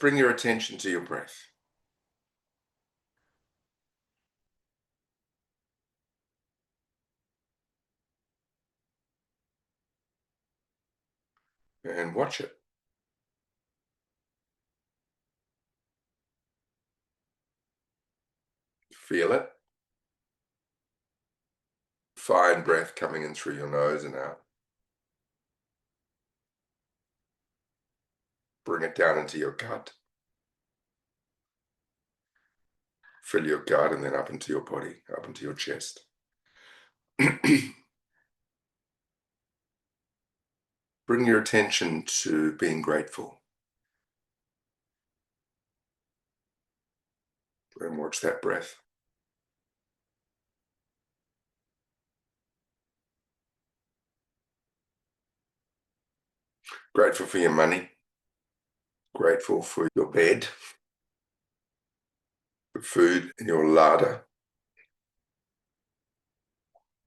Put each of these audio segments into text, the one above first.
Bring your attention to your breath. And watch it. Feel it. Fine breath coming in through your nose and out. Bring it down into your gut. Fill your gut and then up into your body, up into your chest. Bring your attention to being grateful. And watch that breath. Grateful for your money. Grateful for your bed. The food in your larder.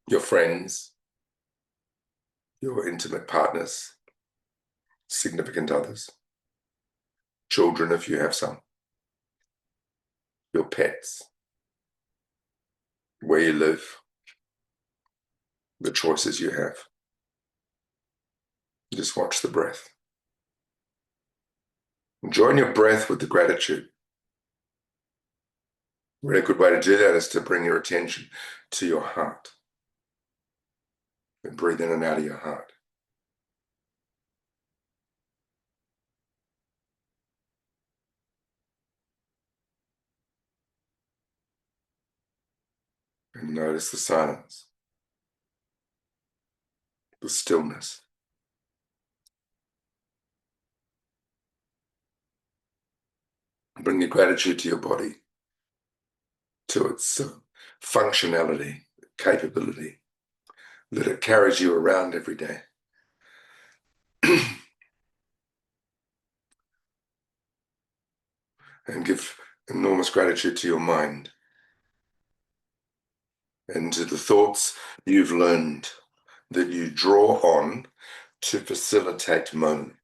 Your friends. Your intimate partners. Significant others. Children, if you have some. Your pets. Where you live. The choices you have. Just watch the breath. Join your breath with the gratitude. A really good way to do that is to bring your attention to your heart. And breathe in and out of your heart. And notice the silence. The stillness. Bring your gratitude to your body, to its functionality, capability, that it carries you around every day. And give enormous gratitude to your mind and to the thoughts you've learned that you draw on to facilitate moments.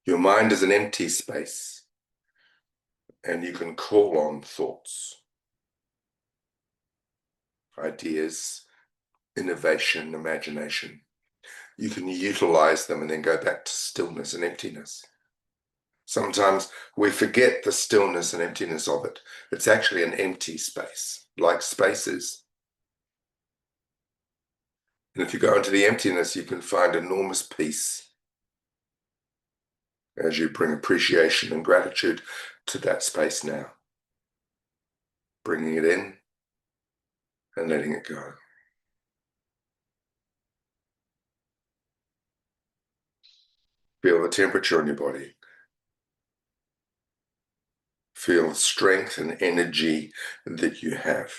Your mind is an empty space, and you can call on thoughts, ideas, innovation, imagination. You can utilize them and then go back to stillness and emptiness. Sometimes we forget the stillness and emptiness of it. It's actually an empty space, like space is. And if you go into the emptiness, you can find enormous peace as you bring appreciation and gratitude to that space now. Bringing it in and letting it go. Feel the temperature in your body. Feel the strength and energy that you have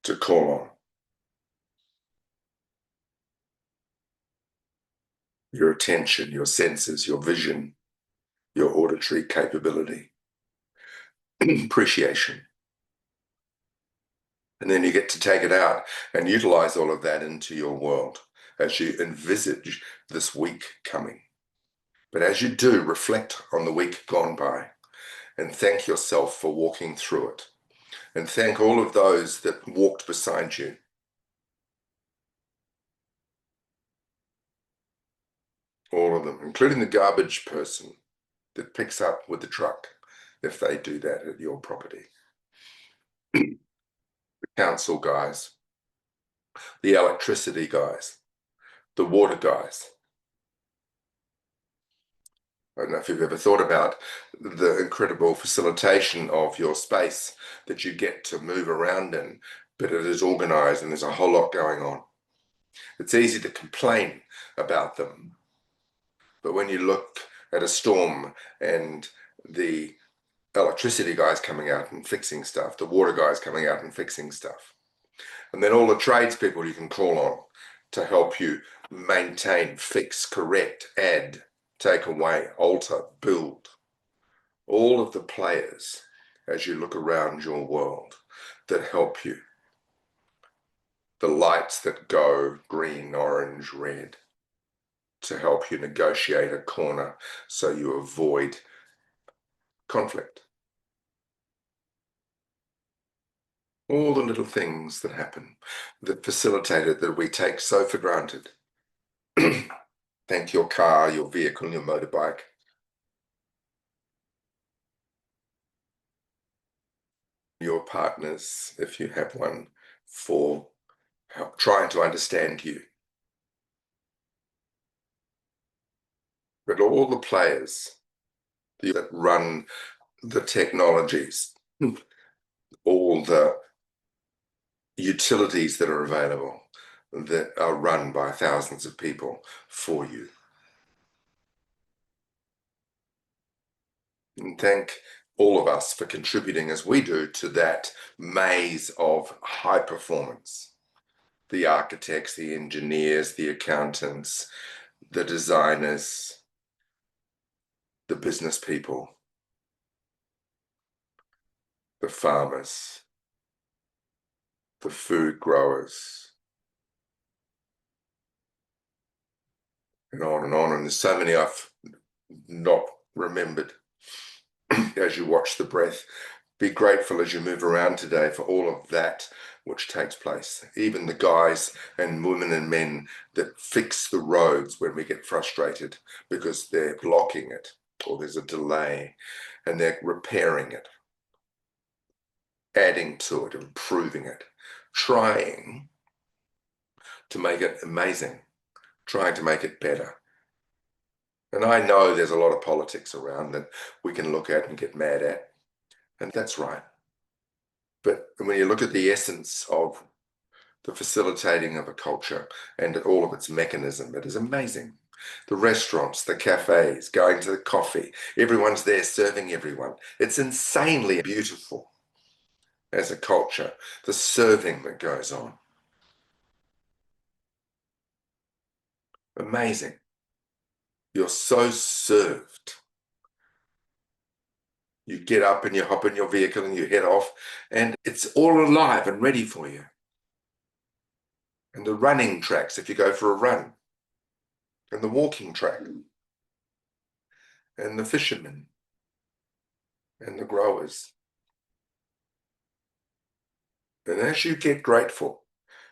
to call on. Your attention, your senses, your vision, your auditory capability, appreciation. And then you get to take it out and utilize all of that into your world as you envisage this week coming. But as you do, reflect on the week gone by and thank yourself for walking through it. And thank all of those that walked beside you. All of them, including the garbage person that picks up with the truck, if they do that at your property. The council guys, the electricity guys, the water guys. I don't know if you've ever thought about the incredible facilitation of your space that you get to move around in, but it is organized and there's a whole lot going on. It's easy to complain about them, but when you look at a storm and the electricity guys coming out and fixing stuff, the water guys coming out and fixing stuff, and then all the tradespeople you can call on to help you maintain, fix, correct, add, take away, alter, build. All of the players as you look around your world that help you. The lights that go green, orange, red to help you negotiate a corner so you avoid conflict. All the little things that happen that facilitate it that we take so for granted. Thank your car, your vehicle, your motorbike. Your partners, if you have one, for trying to understand you. But all the players that run the technologies, all the utilities that are available, that are run by thousands of people for you. And thank all of us for contributing as we do to that maze of high performance. The architects, the engineers, the accountants, the designers, the business people, the farmers, the food growers, and on and on. And there's so many I've not remembered. As you watch the breath, be grateful as you move around today for all of that which takes place. Even the guys and women and men that fix the roads when we get frustrated because they're blocking it or there's a delay, and they're repairing it, adding to it, improving it, trying to make it amazing, trying to make it better. And I know there's a lot of politics around that we can look at and get mad at, and that's right. But when you look at the essence of the facilitating of a culture and all of its mechanism, it is amazing. The restaurants, the cafes, going to the coffee, everyone's there serving everyone. It's insanely beautiful as a culture, the serving that goes on. Amazing. You're so served. You get up and you hop in your vehicle and you head off, and it's all alive and ready for you. And the running tracks, if you go for a run, and the walking track, and the fishermen, and the growers. And as you get grateful,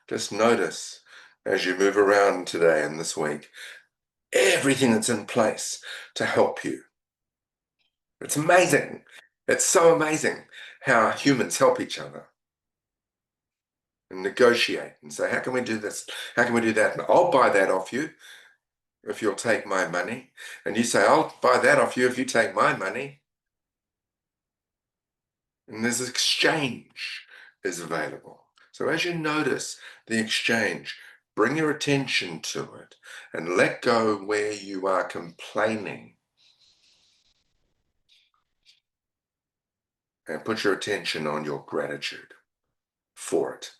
just notice as you move around today and this week, everything that's in place to help you. It's amazing. It's so amazing how humans help each other and negotiate and say, how can we do this? How can we do that? And I'll buy that off you if you'll take my money. And you say, I'll buy that off you if you take my money. And this exchange is available. So as you notice the exchange, bring your attention to it and let go where you are complaining. And put your attention on your gratitude for it.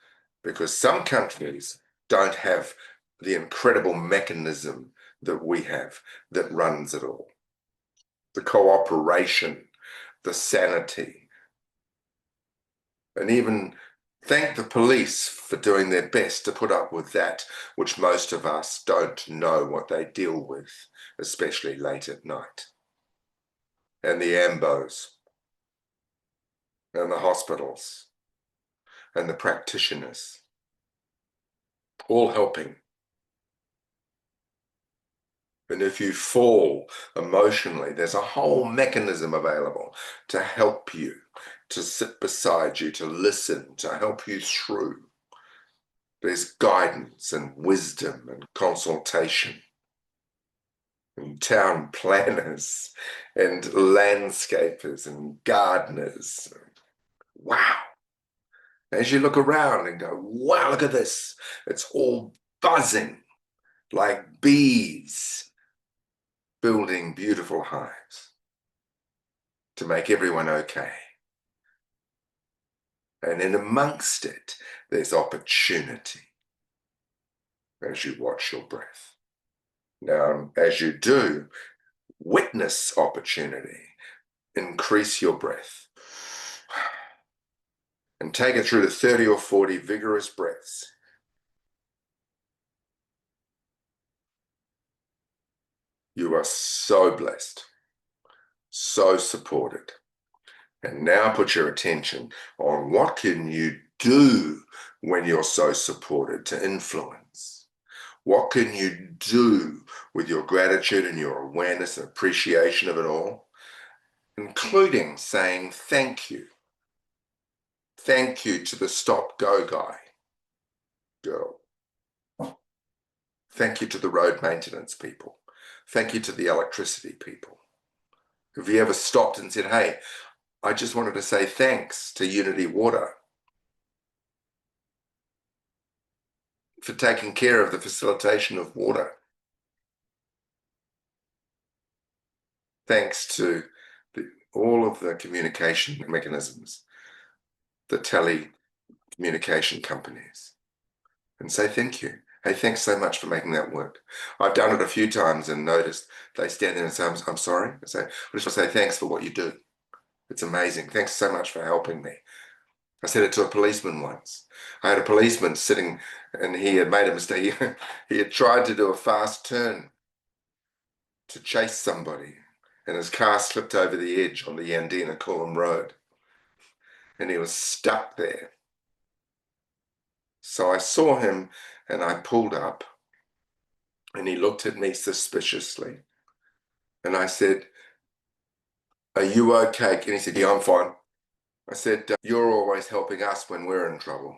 Because some countries don't have the incredible mechanism that we have that runs it all. The cooperation, the sanity, and even thank the police for doing their best to put up with that, which most of us don't know what they deal with, especially late at night. And the AMBOs, and the hospitals, and the practitioners, all helping. And if you fall emotionally, there's a whole mechanism available to help you, to sit beside you, to listen, to help you through. There's guidance and wisdom and consultation. And town planners and landscapers and gardeners. Wow. As you look around and go, wow, look at this. It's all buzzing like bees building beautiful hives to make everyone okay. And in amongst it, there's opportunity as you watch your breath. Now, as you do, witness opportunity, increase your breath, and take it through to 30 or 40 vigorous breaths. You are so blessed, so supported. And now put your attention on what can you do when you're so supported to influence. What can you do with your gratitude and your awareness and appreciation of it all, including saying thank you. Thank you to the stop-go guy, girl. Thank you to the road maintenance people. Thank you to the electricity people. Have you ever stopped and said, hey, I just wanted to say thanks to Unity Water for taking care of the facilitation of water. Thanks to all of the communication mechanisms, the telecommunication companies, and say thank you. Hey, thanks so much for making that work. I've done it a few times and noticed they stand there and say, I'm sorry. I say, I just want to say thanks for what you do. It's amazing. Thanks so much for helping me. I said it to a policeman once. I had a policeman sitting and he had made a mistake. He had tried to do a fast turn to chase somebody and his car slipped over the edge on the Yandina Coolum Road and he was stuck there. So I saw him and I pulled up and he looked at me suspiciously and I said, are you okay? And he said, yeah, I'm fine. I said, you're always helping us when we're in trouble.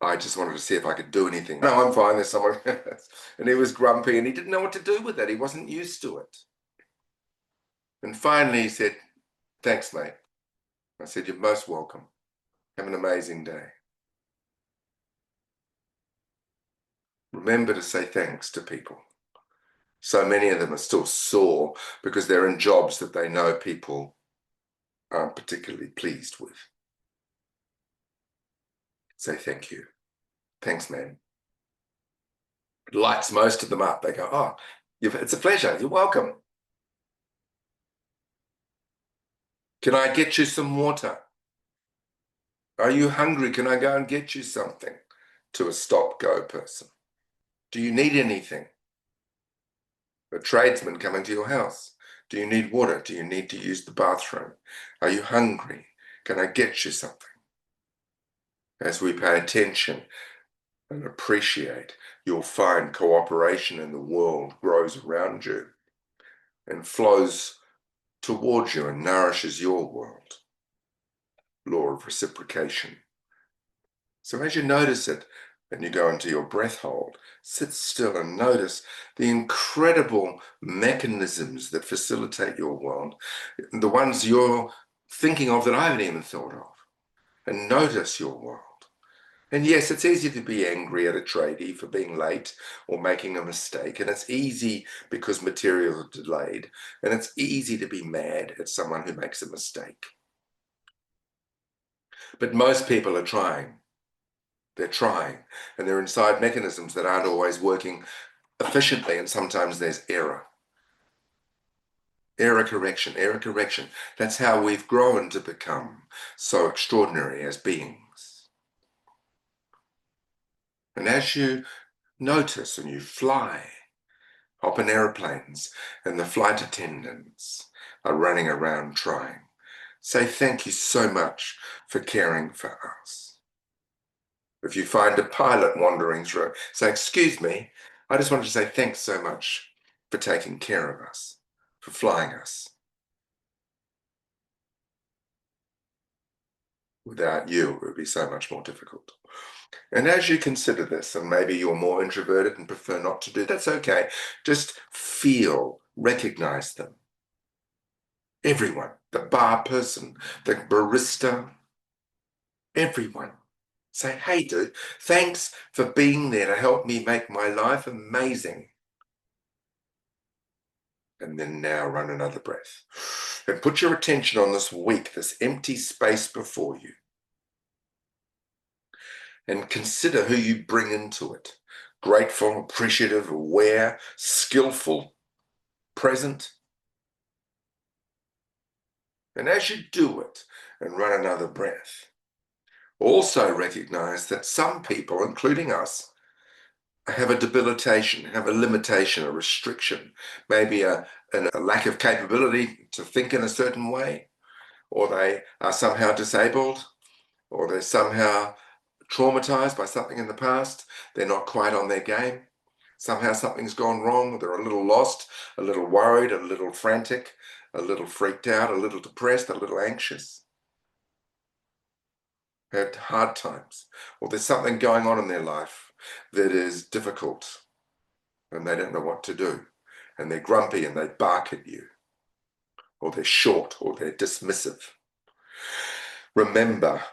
I just wanted to see if I could do anything. No, I'm fine, there's someone else. And he was grumpy and he didn't know what to do with it. He wasn't used to it. And finally he said, thanks, mate. I said, you're most welcome. Have an amazing day. Remember to say thanks to people. So many of them are still sore because they're in jobs that they know people aren't particularly pleased with. Say thank you. Thanks, man. It lights most of them up. They go, oh, it's a pleasure. You're welcome. Can I get you some water? Are you hungry? Can I go and get you something? To a stop-go person. Do you need anything? A tradesman coming to your house. Do you need water? Do you need to use the bathroom? Are you hungry? Can I get you something? As we pay attention and appreciate, you'll find cooperation in the world grows around you and flows towards you and nourishes your world. Law of reciprocation. So as you notice it, and you go into your breath hold, sit still and notice the incredible mechanisms that facilitate your world, the ones you're thinking of that I haven't even thought of, and notice your world. And yes, it's easy to be angry at a tradie for being late or making a mistake, and it's easy because materials are delayed, and it's easy to be mad at someone who makes a mistake. But most people are trying. They're trying, and they're inside mechanisms that aren't always working efficiently, and sometimes there's error. Error correction, error correction. That's how we've grown to become so extraordinary as beings. And as you notice and you fly, hop in airplanes, and the flight attendants are running around trying, say thank you so much for caring for us. If you find a pilot wandering through, say, excuse me, I just wanted to say thanks so much for taking care of us, for flying us. Without you, it would be so much more difficult. And as you consider this, and maybe you're more introverted and prefer not to do, that's okay. Just feel, recognize them. Everyone, the bar person, the barista, everyone. Say, hey dude, thanks for being there to help me make my life amazing. And then now run another breath. And put your attention on this week, this empty space before you. And consider who you bring into it. Grateful, appreciative, aware, skillful, present. And as you do it and run another breath, also recognize that some people, including us, have a debilitation, have a limitation, a restriction, maybe a lack of capability to think in a certain way, or they are somehow disabled, or they're somehow traumatized by something in the past. They're not quite on their game. Somehow something's gone wrong. They're a little lost, a little worried, a little frantic, a little freaked out, a little depressed, a little anxious. Had hard times. Or there's something going on in their life that is difficult and they don't know what to do. And they're grumpy and they bark at you. Or they're short or they're dismissive. Remember,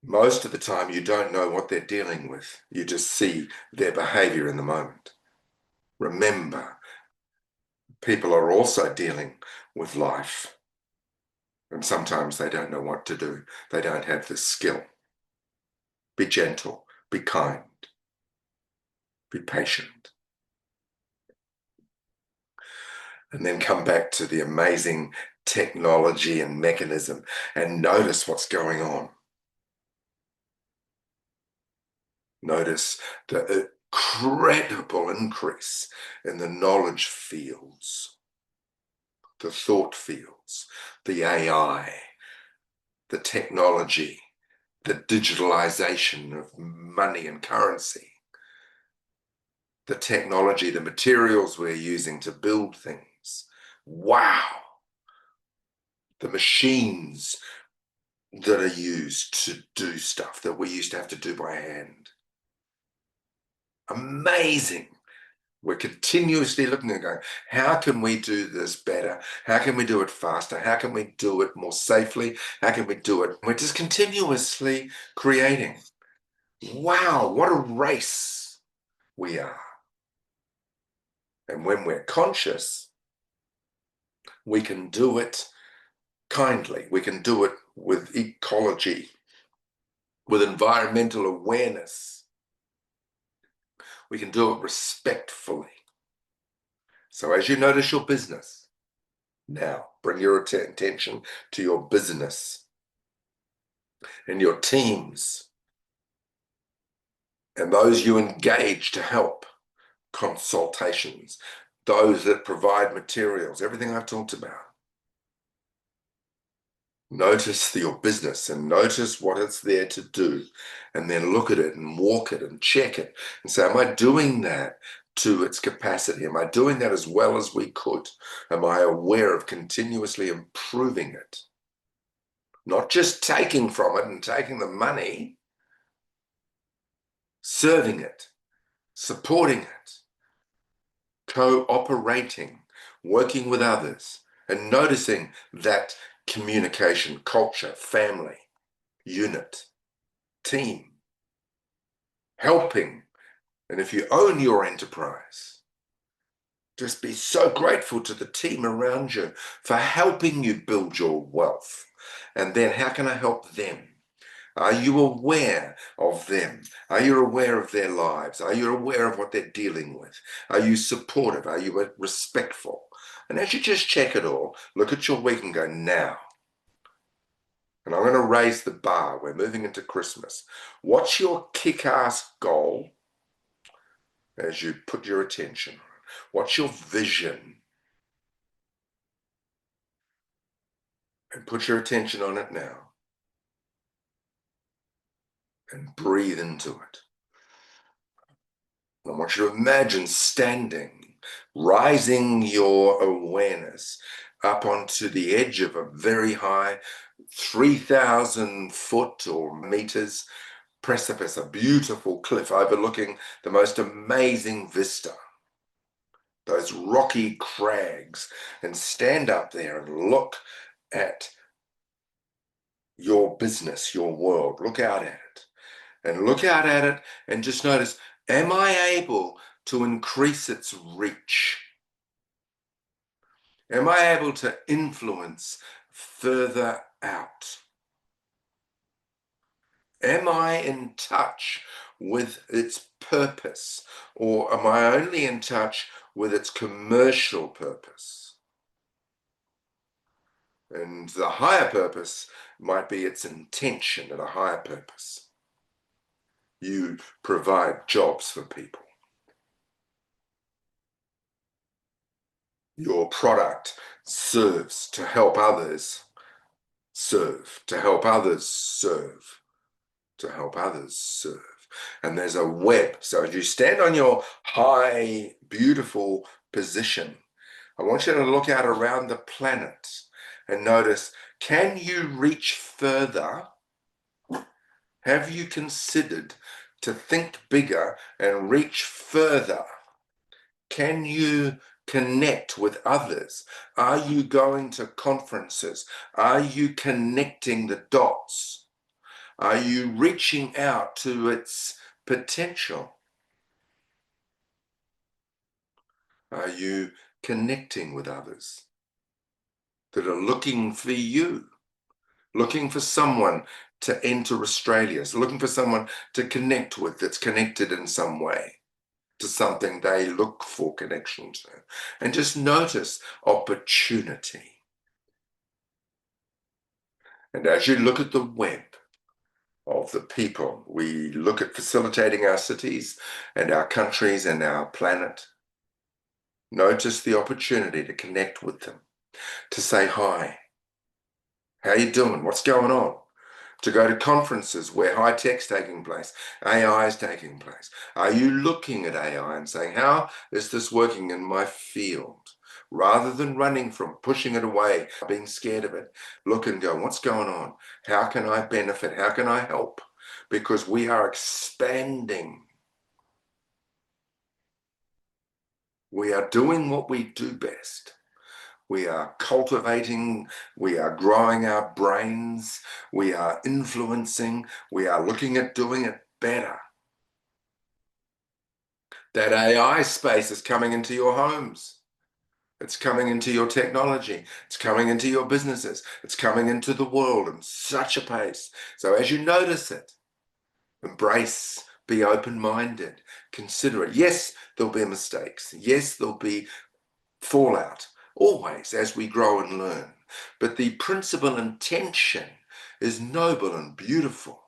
most of the time you don't know what they're dealing with. You just see their behavior in the moment. Remember, people are also dealing with life. And sometimes they don't know what to do. They don't have the skill. Be gentle, be kind, be patient. And then come back to the amazing technology and mechanism and notice what's going on. Notice the incredible increase in the knowledge fields, the thought fields, the AI, the technology, the digitalization of money and currency, the technology, the materials we're using to build things. Wow. The machines that are used to do stuff that we used to have to do by hand. Amazing. We're continuously looking and going, how can we do this better? How can we do it faster? How can we do it more safely? How can we do it? We're just continuously creating. Wow, what a race we are. And when we're conscious, we can do it kindly. We can do it with ecology, with environmental awareness. We can do it respectfully. So as you notice your business, now bring your attention to your business and your teams and those you engage to help, consultations, those that provide materials, everything I've talked about. Notice your business and notice what it's there to do, and then look at it and walk it and check it and say, am I doing that to its capacity? Am I doing that as well as we could? Am I aware of continuously improving it? Not just taking from it and taking the money, serving it, supporting it, cooperating, working with others, and noticing that communication, culture, family, unit, team, helping. And if you own your enterprise, just be so grateful to the team around you for helping you build your wealth. And then how can I help them? Are you aware of them? Are you aware of their lives? Are you aware of what they're dealing with? Are you supportive? Are you respectful? And as you just check it all, look at your week and go, now. And I'm going to raise the bar. We're moving into Christmas. What's your kick-ass goal as you put your attention on it? What's your vision? And put your attention on it now. And breathe into it. I want you to imagine standing, rising your awareness up onto the edge of a very high 3,000 foot or meters precipice, a beautiful cliff overlooking the most amazing vista, those rocky crags, and stand up there and look at your business, your world. Look out at it. And look out at it and just notice, am I able to increase its reach? Am I able to influence further out? Am I in touch with its purpose, or am I only in touch with its commercial purpose? And the higher purpose might be its intention at a higher purpose. You provide jobs for people. Your product serves to help others serve, to help others serve, to help others serve. And there's a web. So as you stand on your high, beautiful position, I want you to look out around the planet and notice, can you reach further? Have you considered to think bigger and reach further? Can you connect with others? Are you going to conferences? Are you connecting the dots? Are you reaching out to its potential? Are you connecting with others that are looking for you, looking for someone to enter Australia, so looking for someone to connect with that's connected in some way to something they look for connection to? And just notice opportunity. And as you look at the web of the people, we look at facilitating our cities and our countries and our planet. Notice the opportunity to connect with them, to say hi. How you doing? What's going on? To go to conferences where high tech's taking place, AI is taking place. Are you looking at AI and saying, how is this working in my field? Rather than running from, pushing it away, being scared of it, look and go, what's going on? How can I benefit? How can I help? Because we are expanding. We are doing what we do best. We are cultivating, we are growing our brains, we are influencing, we are looking at doing it better. That AI space is coming into your homes. It's coming into your technology. It's coming into your businesses. It's coming into the world in such a pace. So as you notice it, embrace, be open-minded, consider it. Yes, there'll be mistakes. Yes, there'll be fallout, always as we grow and learn. But the principal intention is noble and beautiful.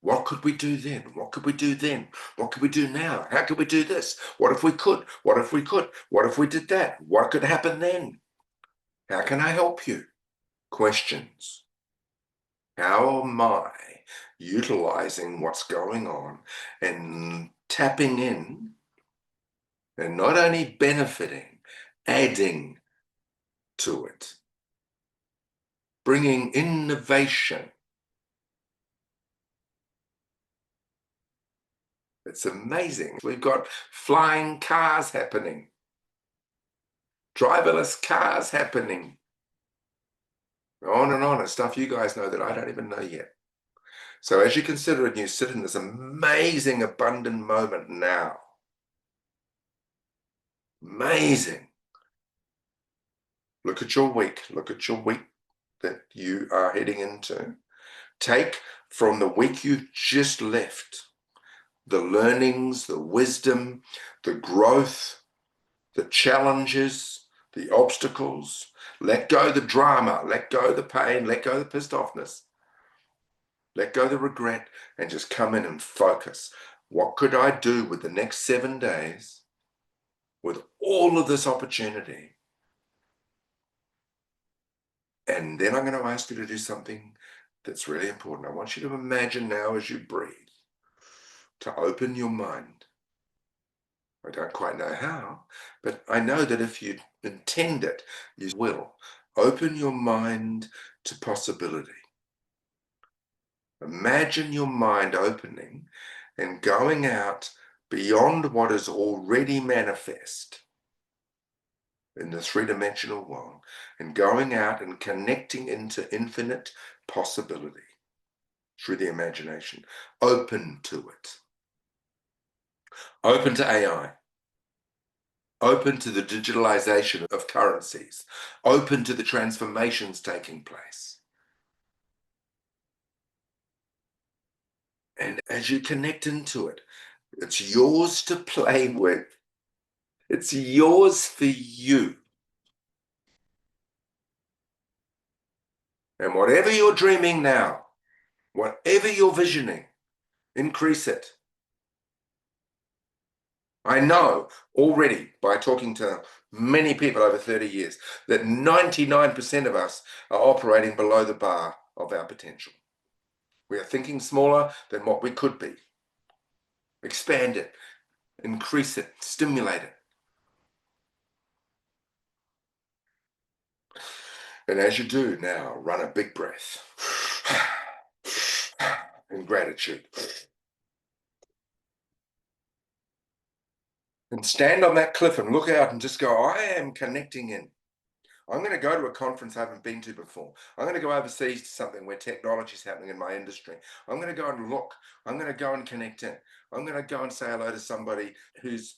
What could we do then? What could we do then? What could we do now? How could we do this? What if we could? What if we could? What if we did that? What could happen then? How can I help you? Questions. How am I utilizing what's going on and tapping in and not only benefiting, adding to it, bringing innovation? It's amazing. We've got flying cars happening, driverless cars happening, on and on. It's stuff you guys know that I don't even know yet. So as you consider it and you sit in this amazing, abundant moment now, amazing. Look at your week. Look at your week that you are heading into. Take from the week you just left the learnings, the wisdom, the growth, the challenges, the obstacles. Let go the drama, let go the pain, let go the pissed offness, let go the regret, and just come in and focus. What could I do with the next 7 days with all of this opportunity? And then I'm going to ask you to do something that's really important. I want you to imagine now as you breathe, to open your mind. I don't quite know how, but I know that if you intend it, you will. Open your mind to possibility. Imagine your mind opening and going out beyond what is already manifest in the three-dimensional world and going out and connecting into infinite possibility through the imagination. Open to it. Open to AI. Open to the digitalization of currencies. Open to the transformations taking place. And as you connect into it, it's yours to play with. It's yours for you. And whatever you're dreaming now, whatever you're visioning, Increase it. I know already by talking to many people over 30 years that 99% of us are operating below the bar of our potential. We are thinking smaller than what we could be. Expand it, increase it, stimulate it. And as you do now, run a big breath in gratitude. And stand on that cliff and look out and just go, I am connecting in. I'm going to go to a conference I haven't been to before. I'm going to go overseas to something where technology is happening in my industry. I'm going to go and look. I'm going to go and connect in. I'm going to go and say hello to somebody who's,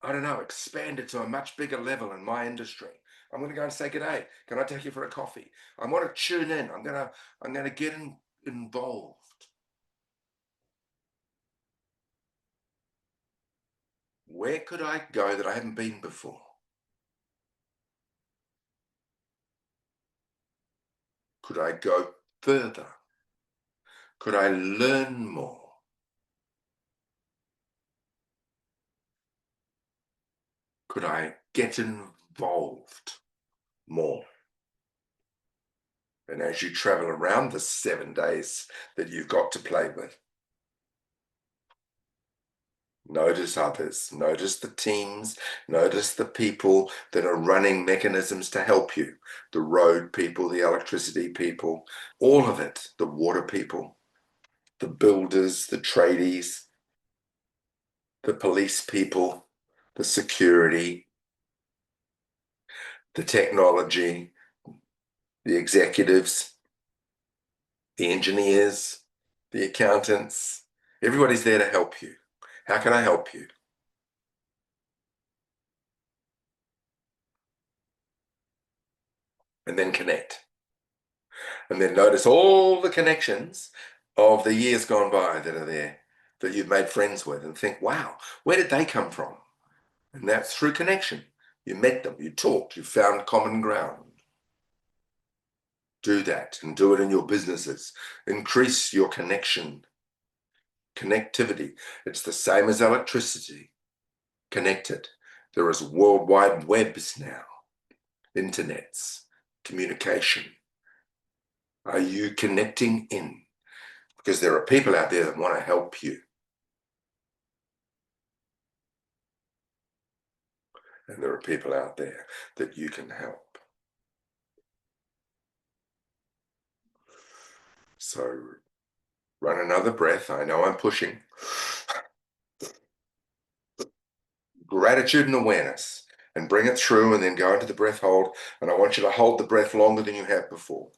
I don't know, expanded to a much bigger level in my industry. I'm going to go and say, g'day, can I take you for a coffee? I want to tune in. I'm going to get involved. Where could I go that I haven't been before? Could I go further? Could I learn more? Could I get involved more? And as you travel around the 7 days that you've got to play with, notice others, notice the teams, notice the people that are running mechanisms to help you, the road people, the electricity people, all of it, the water people, the builders, the tradies, the police people, the security, the technology, the executives, the engineers, the accountants. Everybody's there to help you. How can I help you? And then connect. And then notice all the connections of the years gone by that are there, that you've made friends with, and think, wow, where did they come from? And that's through connection. You met them, you talked, you found common ground. Do that and do it in your businesses. Increase your connection. Connectivity. It's the same as electricity. Connected. There is worldwide webs now, internets, communication. Are you connecting in? Because there are people out there that want to help you. And there are people out there that you can help. So run another breath. I know I'm pushing. Gratitude and awareness. And bring it through and then go into the breath hold. And I want you to hold the breath longer than you have before.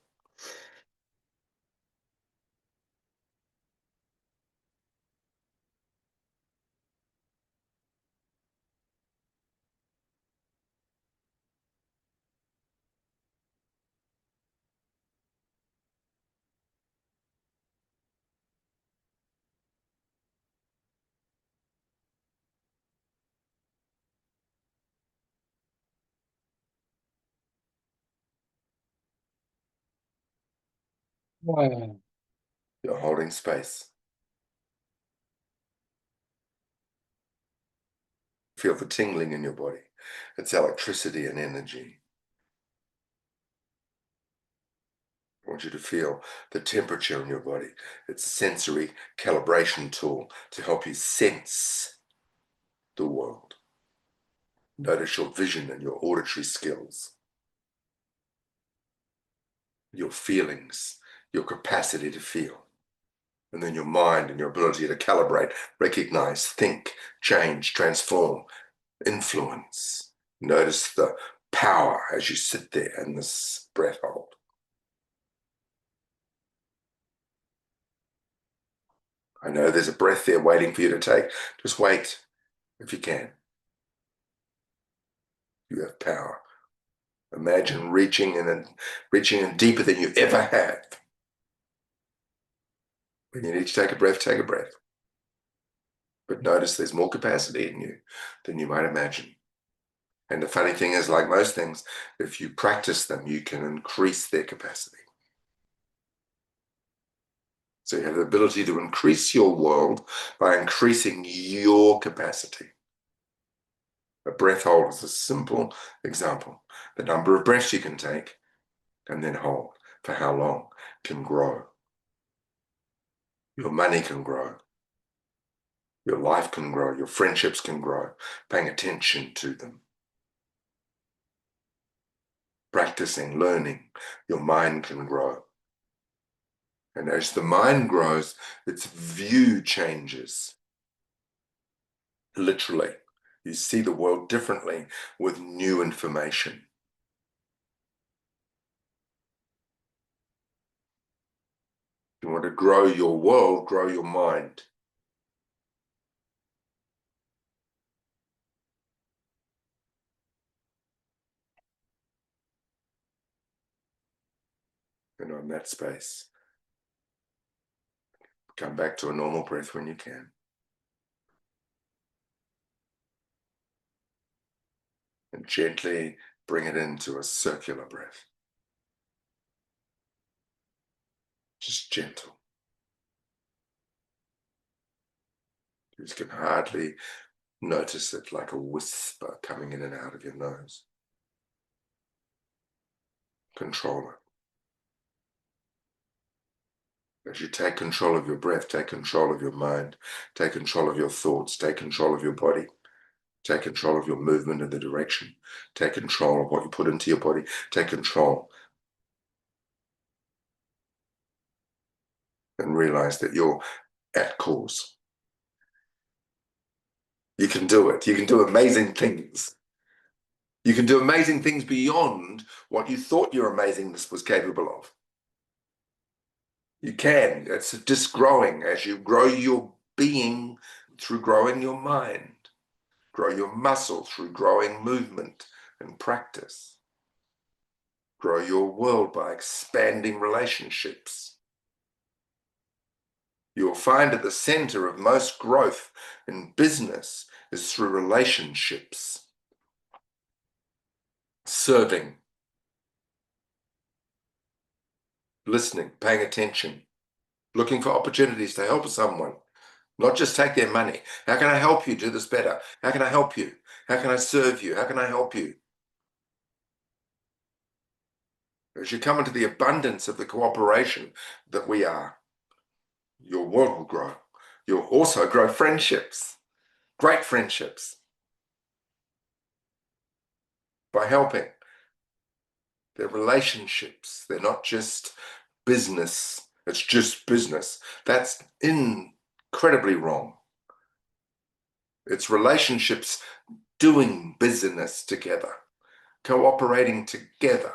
Wow. You're holding space. Feel the tingling in your body. It's electricity and energy. I want you to feel the temperature in your body. It's a sensory calibration tool to help you sense the world. Notice your vision and your auditory skills, your feelings, your capacity to feel, and then your mind and your ability to calibrate, recognize, think, change, transform, influence. Notice the power as you sit there in this breath hold. I know there's a breath there waiting for you to take. Just wait if you can. You have power. Imagine reaching in deeper than you ever have. When you need to take a breath. But notice there's more capacity in you than you might imagine. And the funny thing is, like most things, if you practice them, you can increase their capacity. So you have the ability to increase your world by increasing your capacity. A breath hold is a simple example. The number of breaths you can take and then hold for how long can grow. Your money can grow. Your life can grow. Your friendships can grow. Paying attention to them. Practicing, learning, your mind can grow. And as the mind grows, its view changes. Literally, you see the world differently with new information. You want to grow your world, grow your mind. And on that space, come back to a normal breath when you can. And gently bring it into a circular breath. Just gentle. You just can hardly notice it, like a whisper coming in and out of your nose. Control it. As you take control of your breath, take control of your mind, take control of your thoughts, take control of your body, take control of your movement in the direction, take control of what you put into your body, take control, and realize that you're at cause. You can do it. You can do amazing things. You can do amazing things beyond what you thought your amazingness was capable of. You can. It's just growing as you grow your being through growing your mind, grow your muscle through growing movement and practice, grow your world by expanding relationships. You'll find at the center of most growth in business is through relationships, serving, listening, paying attention, looking for opportunities to help someone, not just take their money. How can I help you do this better? How can I help you? How can I serve you? How can I help you? As you come into the abundance of the cooperation that we are, your world will grow. You'll also grow friendships, great friendships, by helping. They're relationships. They're not just business. It's just business. That's incredibly wrong. It's relationships doing business together, cooperating together.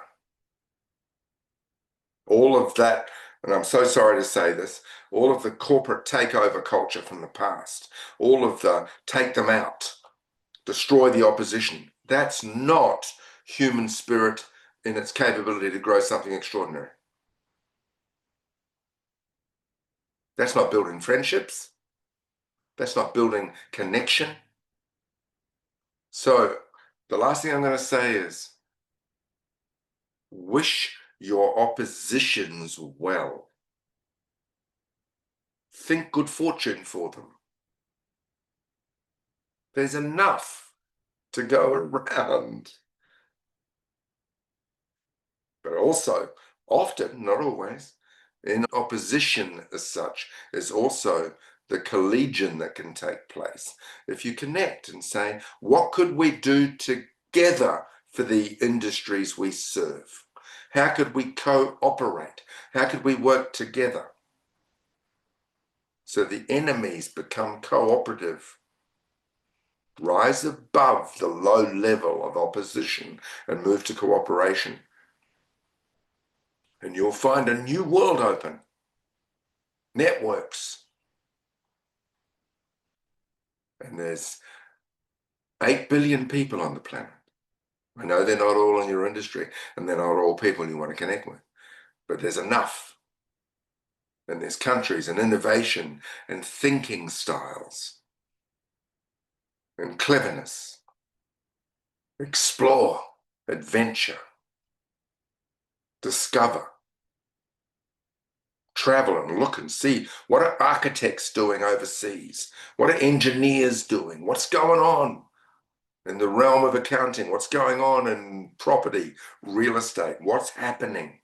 All of that, and I'm so sorry to say this, all of the corporate takeover culture from the past, all of the take them out, destroy the opposition, that's not human spirit in its capability to grow something extraordinary. That's not building friendships. That's not building connection. So the last thing I'm going to say is wish your oppositions well. Think good fortune for them. There's enough to go around. But also, often, not always, in opposition as such, is also the collegion that can take place. If you connect and say, what could we do together for the industries we serve? How could we cooperate? How could we work together? So the enemies become cooperative. Rise above the low level of opposition and move to cooperation. And you'll find a new world open. Networks. And there's 8 billion people on the planet. I know they're not all in your industry and they're not all people you want to connect with, but there's enough. And there's countries and innovation and thinking styles and cleverness. Explore, adventure, discover, Travel and look and see, what are architects doing overseas? What are engineers doing? What's going on in the realm of accounting? What's going on in property, real estate? What's happening?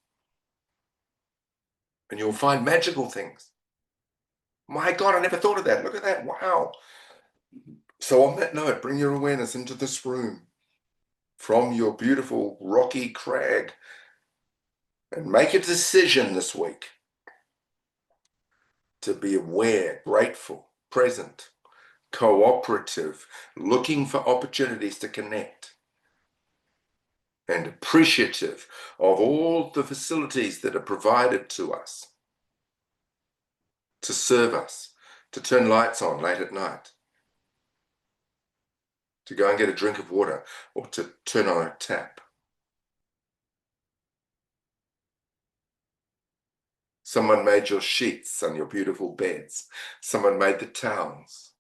And you'll find magical things. My God, I never thought of that. Look at that. Wow. So on that note, bring your awareness into this room from your beautiful rocky crag and make a decision this week to be aware, grateful, present, cooperative, looking for opportunities to connect, and appreciative of all the facilities that are provided to us to serve us, to turn lights on late at night, to go and get a drink of water, or to turn on a tap. Someone made your sheets on your beautiful beds. Someone made the towels.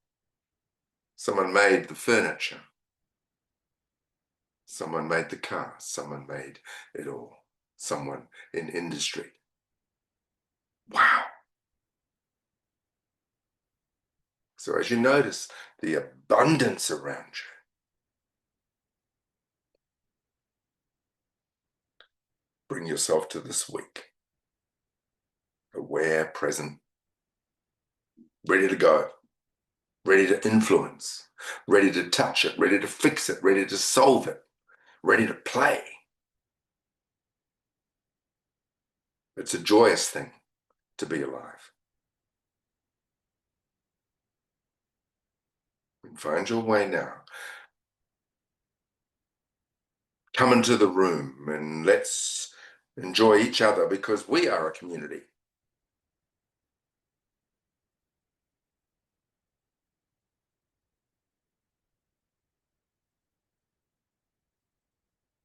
Someone made the furniture. Someone made the car. Someone made it all. Someone in industry. Wow. So as you notice the abundance around you, bring yourself to this week. Aware, present, ready to go, ready to influence, ready to touch it, ready to fix it, ready to solve it, ready to play. It's a joyous thing to be alive. And find your way now. Come into the room and let's enjoy each other because we are a community.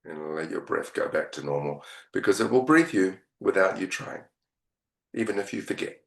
And let your breath go back to normal because it will breathe you without you trying, even if you forget.